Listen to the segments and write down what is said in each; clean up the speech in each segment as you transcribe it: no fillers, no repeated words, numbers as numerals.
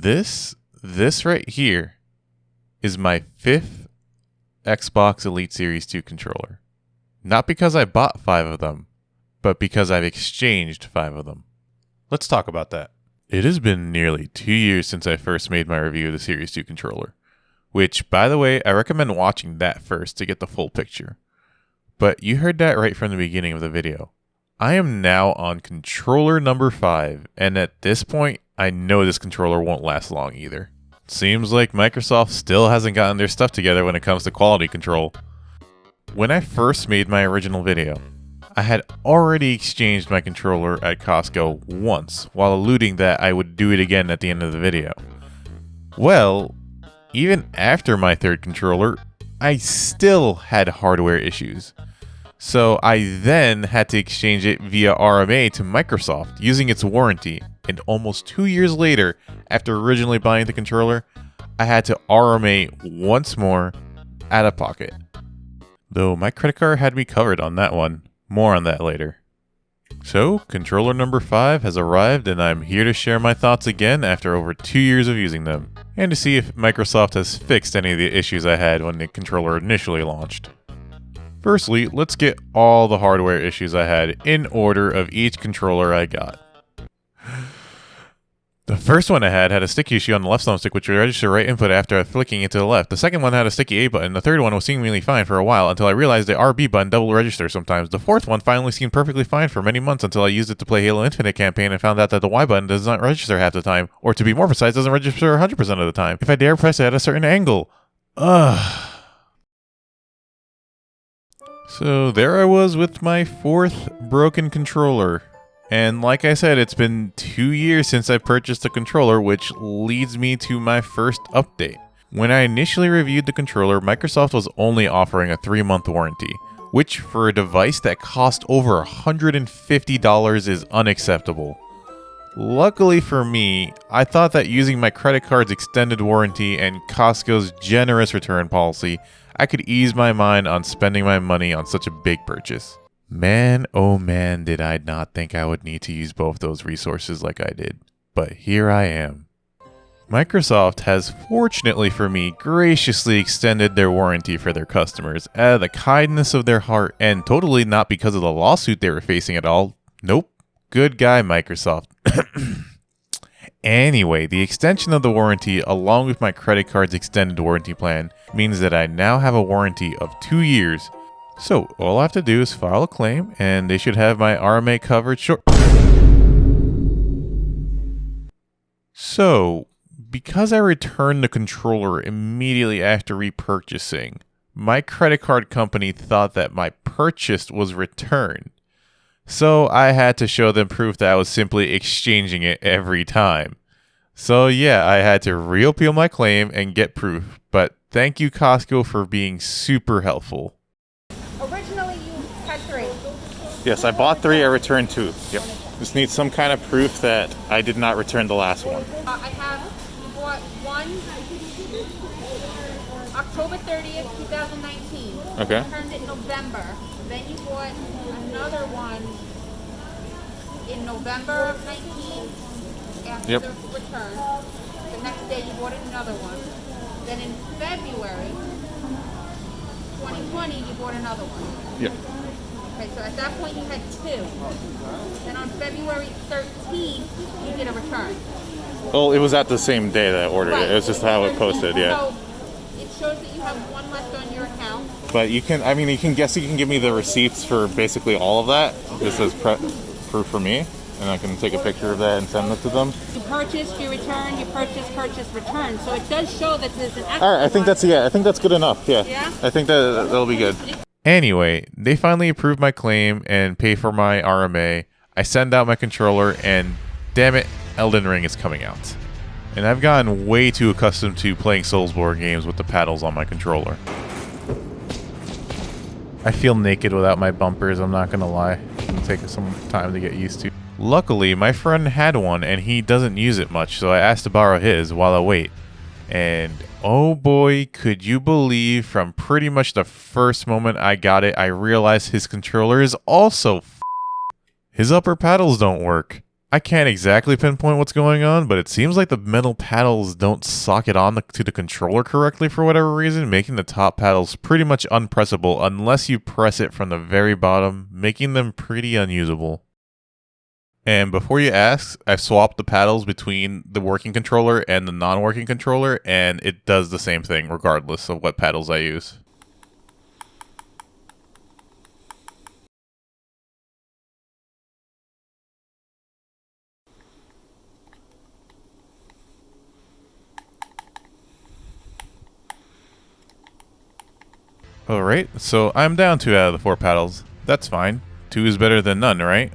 This right here is my 5th Xbox Elite Series 2 controller. Not because I bought 5 of them, but because I've exchanged 5 of them. Let's talk about that. It has been nearly 2 years since I first made my review of the Series 2 controller, which, by the way, I recommend watching that first to get the full picture. But you heard that right from the beginning of the video. I am now on controller number 5, and at this point, I know this controller won't last long either. Seems like Microsoft still hasn't gotten their stuff together when it comes to quality control. When I first made my original video, I had already exchanged my controller at Costco once, while alluding that I would do it again at the end of the video. Well, even after my 3rd controller, I still had hardware issues. So I then had to exchange it via RMA to Microsoft using its warranty, and almost 2 years later, after originally buying the controller, I had to RMA once more out of pocket. Though my credit card had me covered on that one. More on that later. So, controller number 5 has arrived, and I'm here to share my thoughts again after over 2 years of using them, and to see if Microsoft has fixed any of the issues I had when the controller initially launched. Firstly, let's get all the hardware issues I had in order of each controller I got. The first one I had a sticky issue on the left thumbstick which would register right input after flicking it to the left. The second one had a sticky A button. The third one was seemingly fine for a while until I realized the RB button double registers sometimes. The fourth one finally seemed perfectly fine for many months until I used it to play Halo Infinite campaign and found out that the Y button does not register half the time, or to be more precise, doesn't register 100% of the time if I dare press it at a certain angle. Ugh. So there I was with my 4th broken controller. And like I said, it's been 2 years since I purchased the controller, which leads me to my first update. When I initially reviewed the controller, Microsoft was only offering a 3-month warranty, which for a device that cost over $150 is unacceptable. Luckily for me, I thought that using my credit card's extended warranty and Costco's generous return policy, I could ease my mind on spending my money on such a big purchase. Man, oh man, did I not think I would need to use both those resources like I did. But here I am. Microsoft has, fortunately for me, graciously extended their warranty for their customers out of the kindness of their heart, and totally not because of the lawsuit they were facing at all. Nope. Good guy, Microsoft. Anyway, the extension of the warranty along with my credit card's extended warranty plan means that I now have a warranty of 2 years. So, all I have to do is file a claim, and they should have my RMA covered short. So, because I returned the controller immediately after repurchasing, my credit card company thought that my purchase was returned. So, I had to show them proof that I was simply exchanging it every time. So, yeah, I had to reappeal my claim and get proof, but thank you, Costco, for being super helpful. Originally, you had 3. Yes, I bought 3, I returned 2. Yep. Just need some kind of proof that I did not return the last one. I have bought one October 30th, 2019. Okay. Returned it in November. Then you bought another one in November of 19 after the return. The next day you bought another one. Then in February 2020, you bought another one. Yep. Okay, so at that point you had 2. Then on February 13th, you did a return. Well, it was at the same day that I ordered Right. it. It was just how it posted, yeah. So it shows that you have 1 left on your account. But you can, you can give me the receipts for basically all of that. This is proof for me, and I can take a picture of that and send it to them. You purchased, you return, you purchase, return. So it does show that there's an extra. All right, I think that's good enough. Yeah. Yeah? I think that'll be good. Anyway, they finally approved my claim and pay for my RMA. I send out my controller, and damn it, Elden Ring is coming out. And I've gotten way too accustomed to playing Soulsborne games with the paddles on my controller. I feel naked without my bumpers, I'm not gonna lie. It'll take some time to get used to. Luckily, my friend had one and he doesn't use it much, so I asked to borrow his while I wait. And oh boy, could you believe from pretty much the first moment I got it, I realized his controller is also his upper paddles don't work. I can't exactly pinpoint what's going on, but it seems like the metal paddles don't socket on to the controller correctly for whatever reason, making the top paddles pretty much unpressable unless you press it from the very bottom, making them pretty unusable. And before you ask, I swapped the paddles between the working controller and the non-working controller, and it does the same thing regardless of what paddles I use. Alright, so I'm down 2 out of the 4 paddles. That's fine. 2 is better than none, right?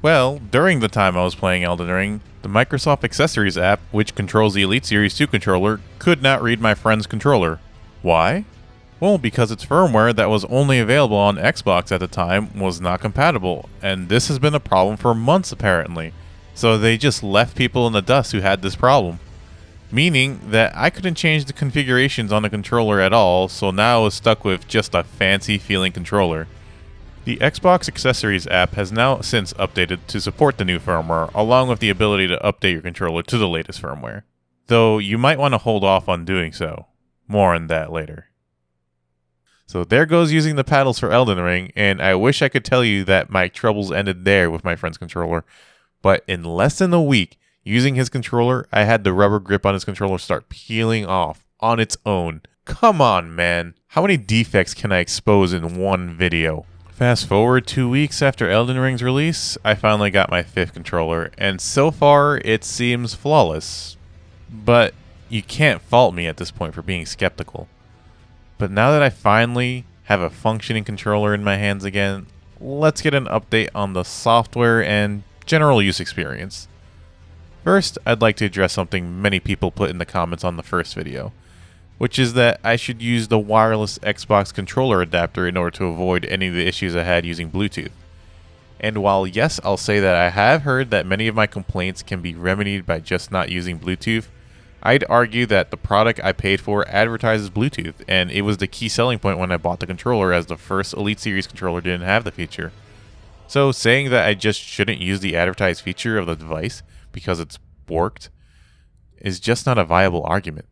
Well, during the time I was playing Elden Ring, the Microsoft Accessories app, which controls the Elite Series 2 controller, could not read my friend's controller. Why? Well, because its firmware that was only available on Xbox at the time was not compatible, and this has been a problem for months apparently. So they just left people in the dust who had this problem. Meaning that I couldn't change the configurations on the controller at all, so now I was stuck with just a fancy feeling controller. The Xbox Accessories app has now since updated to support the new firmware, along with the ability to update your controller to the latest firmware. Though you might want to hold off on doing so. More on that later. So there goes using the paddles for Elden Ring, and I wish I could tell you that my troubles ended there with my friend's controller, but in less than a week, using his controller, I had the rubber grip on his controller start peeling off on its own. Come on, man. How many defects can I expose in one video? Fast forward 2 weeks after Elden Ring's release, I finally got my 5th controller, and so far it seems flawless. But you can't fault me at this point for being skeptical. But now that I finally have a functioning controller in my hands again, let's get an update on the software and general use experience. First, I'd like to address something many people put in the comments on the first video, which is that I should use the wireless Xbox controller adapter in order to avoid any of the issues I had using Bluetooth. And while yes, I'll say that I have heard that many of my complaints can be remedied by just not using Bluetooth, I'd argue that the product I paid for advertises Bluetooth, and it was the key selling point when I bought the controller, as the first Elite Series controller didn't have the feature. So saying that I just shouldn't use the advertised feature of the device because it's borked is just not a viable argument.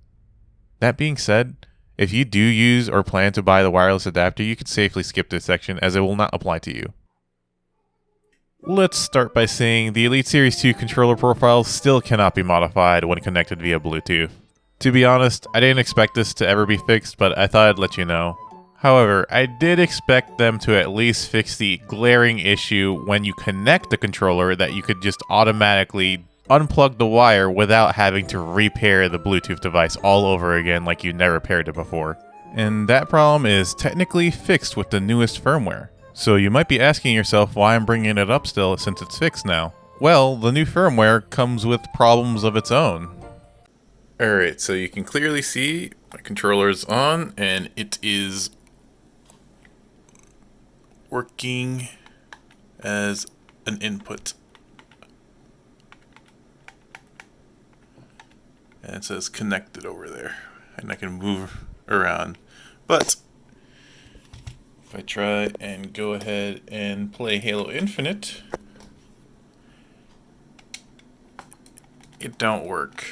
That being said, if you do use or plan to buy the wireless adapter, you can safely skip this section as it will not apply to you. Let's start by saying the Elite Series 2 controller profile still cannot be modified when connected via Bluetooth. To be honest, I didn't expect this to ever be fixed, but I thought I'd let you know. However, I did expect them to at least fix the glaring issue when you connect the controller that you could just automatically unplug the wire without having to repair the Bluetooth device all over again like you never repaired it before. And that problem is technically fixed with the newest firmware. So you might be asking yourself why I'm bringing it up still since it's fixed now. Well, the new firmware comes with problems of its own. Alright, so you can clearly see my controller is on and it is working as an input. And it says connected over there. And I can move around. But if I try and go ahead and play Halo Infinite, it don't work.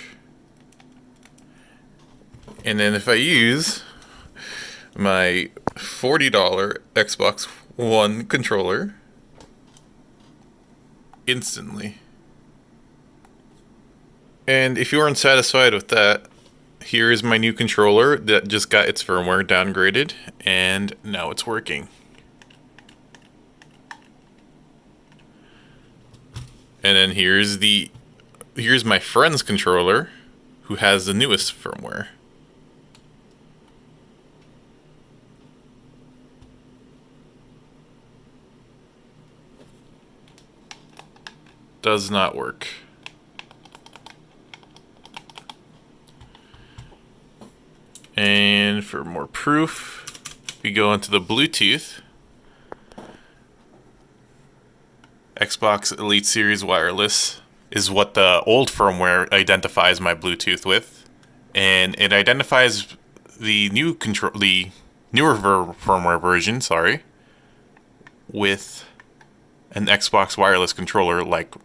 And then if I use my $40 Xbox One controller, instantly. And if you aren't satisfied with that, here is my new controller that just got its firmware downgraded, and now it's working. And then here's my friend's controller, who has the newest firmware. Does not work. And for more proof, we go into the Bluetooth. Xbox Elite Series Wireless is what the old firmware identifies my Bluetooth with, and it identifies the newer firmware version, with an Xbox wireless controller like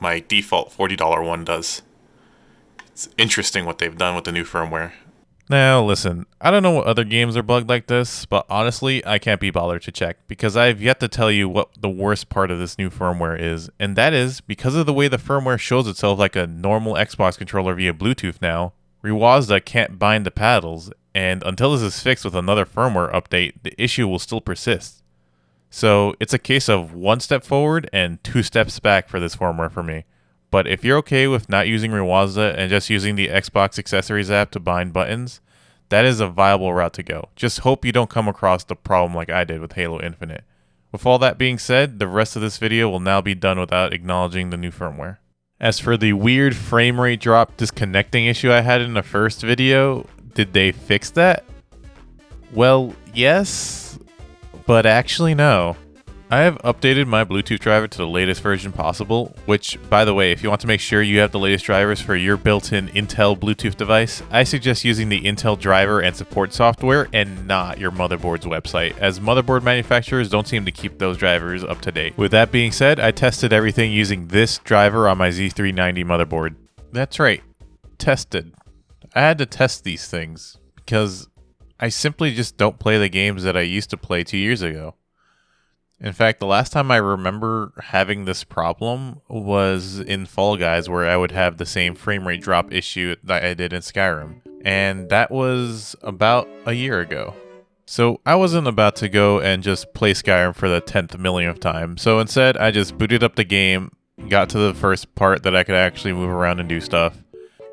my default $40 one does. It's interesting what they've done with the new firmware. Now, listen, I don't know what other games are bugged like this, but honestly, I can't be bothered to check because I've yet to tell you what the worst part of this new firmware is, and that is, because of the way the firmware shows itself like a normal Xbox controller via Bluetooth now, reWASD can't bind the paddles, and until this is fixed with another firmware update, the issue will still persist. So, it's a case of 1 step forward and 2 steps back for this firmware for me. But if you're okay with not using reWASD and just using the Xbox Accessories app to bind buttons, that is a viable route to go. Just hope you don't come across the problem like I did with Halo Infinite. With all that being said, the rest of this video will now be done without acknowledging the new firmware. As for the weird frame rate drop disconnecting issue I had in the first video, did they fix that? Well, yes, but actually no. I have updated my Bluetooth driver to the latest version possible, which, by the way, if you want to make sure you have the latest drivers for your built-in Intel Bluetooth device, I suggest using the Intel driver and support software and not your motherboard's website, as motherboard manufacturers don't seem to keep those drivers up to date. With that being said, I tested everything using this driver on my Z390 motherboard. That's right, tested. I had to test these things, because I simply just don't play the games that I used to play 2 years ago. In fact, the last time I remember having this problem was in Fall Guys, where I would have the same frame rate drop issue that I did in Skyrim. And that was about a year ago. So I wasn't about to go and just play Skyrim for the 10th millionth time. So instead, I just booted up the game, got to the first part that I could actually move around and do stuff.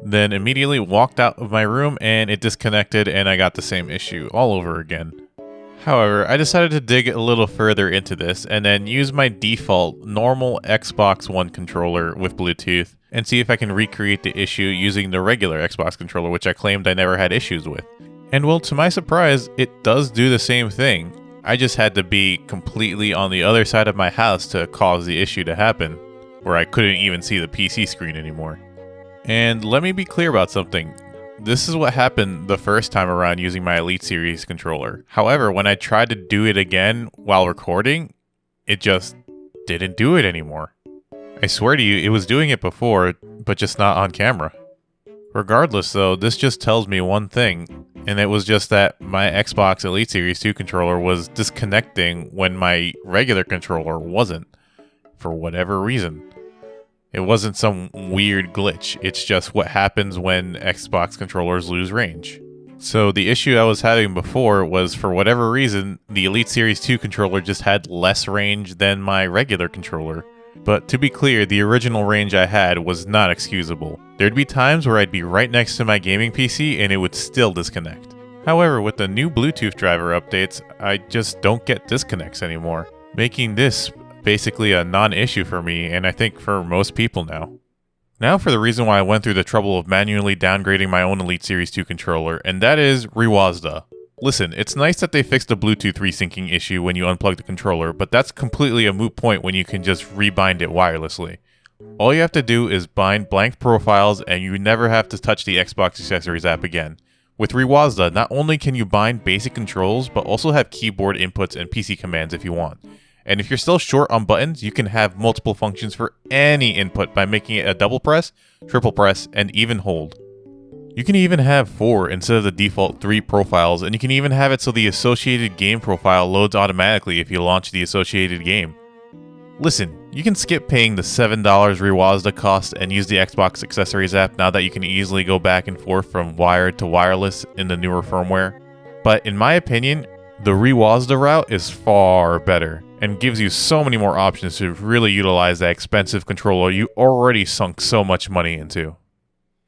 Then immediately walked out of my room and it disconnected and I got the same issue all over again. However, I decided to dig a little further into this and then use my default normal Xbox One controller with Bluetooth and see if I can recreate the issue using the regular Xbox controller, which I claimed I never had issues with. And well, to my surprise, it does do the same thing. I just had to be completely on the other side of my house to cause the issue to happen, where I couldn't even see the PC screen anymore. And let me be clear about something. This is what happened the first time around using my Elite Series controller. However, when I tried to do it again while recording, it just didn't do it anymore. I swear to you, it was doing it before, but just not on camera. Regardless though, this just tells me one thing, and it was just that my Xbox Elite Series 2 controller was disconnecting when my regular controller wasn't, for whatever reason. It wasn't some weird glitch, it's just what happens when Xbox controllers lose range. So the issue I was having before was, for whatever reason, the Elite Series 2 controller just had less range than my regular controller. But to be clear, the original range I had was not excusable. There'd be times where I'd be right next to my gaming PC and it would still disconnect. However, with the new Bluetooth driver updates, I just don't get disconnects anymore, making this basically a non-issue for me, and I think for most people now. Now for the reason why I went through the trouble of manually downgrading my own Elite Series 2 controller, and that is reWASD. Listen, it's nice that they fixed the Bluetooth resyncing issue when you unplug the controller, but that's completely a moot point when you can just rebind it wirelessly. All you have to do is bind blank profiles and you never have to touch the Xbox Accessories app again. With reWASD, not only can you bind basic controls, but also have keyboard inputs and PC commands if you want. And if you're still short on buttons, you can have multiple functions for any input by making it a double press, triple press, and even hold. You can even have 4 instead of the default 3 profiles, and you can even have it so the associated game profile loads automatically if you launch the associated game. Listen, you can skip paying the $7 reWASD cost and use the Xbox Accessories app now that you can easily go back and forth from wired to wireless in the newer firmware. But in my opinion, the reWASD route is far better and gives you so many more options to really utilize that expensive controller you already sunk so much money into.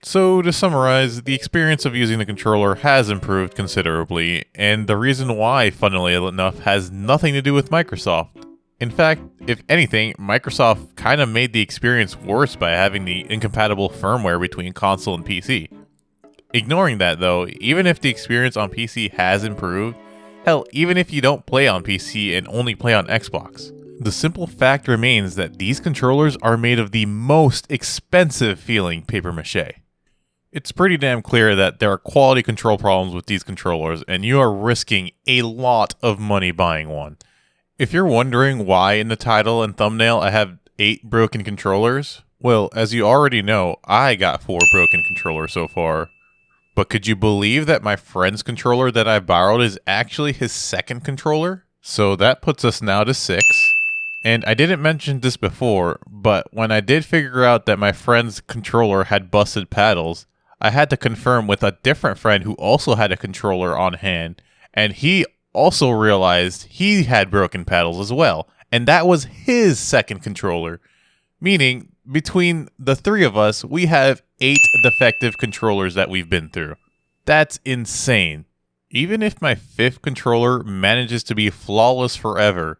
So to summarize, the experience of using the controller has improved considerably, and the reason why, funnily enough, has nothing to do with Microsoft. In fact, if anything, Microsoft kind of made the experience worse by having the incompatible firmware between console and PC. Ignoring that though, even if the experience on PC has improved, hell, even if you don't play on PC and only play on Xbox, the simple fact remains that these controllers are made of the most expensive feeling papier-mâché. It's pretty damn clear that there are quality control problems with these controllers, and you are risking a lot of money buying one. If you're wondering why in the title and thumbnail I have 8 broken controllers, Well, as you already know, I got 4 broken controllers so far. But could you believe that my friend's controller that I borrowed is actually his second controller? So that puts us now to 6. And I didn't mention this before, but when I did figure out that my friend's controller had busted paddles, I had to confirm with a different friend who also had a controller on hand, and he also realized he had broken paddles as well, and that was his second controller. Meaning, between the 3 of us, we have 8 defective controllers that we've been through. That's insane. Even if my 5th controller manages to be flawless forever,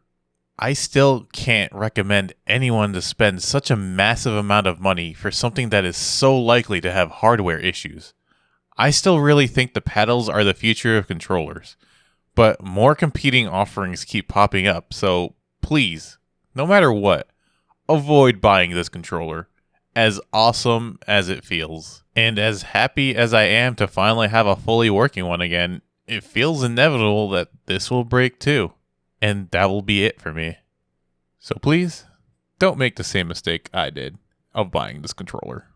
I still can't recommend anyone to spend such a massive amount of money for something that is so likely to have hardware issues. I still really think the paddles are the future of controllers, but more competing offerings keep popping up, so please, no matter what, avoid buying this controller, as awesome as it feels. And as happy as I am to finally have a fully working one again, it feels inevitable that this will break too. And that will be it for me. So please, don't make the same mistake I did of buying this controller.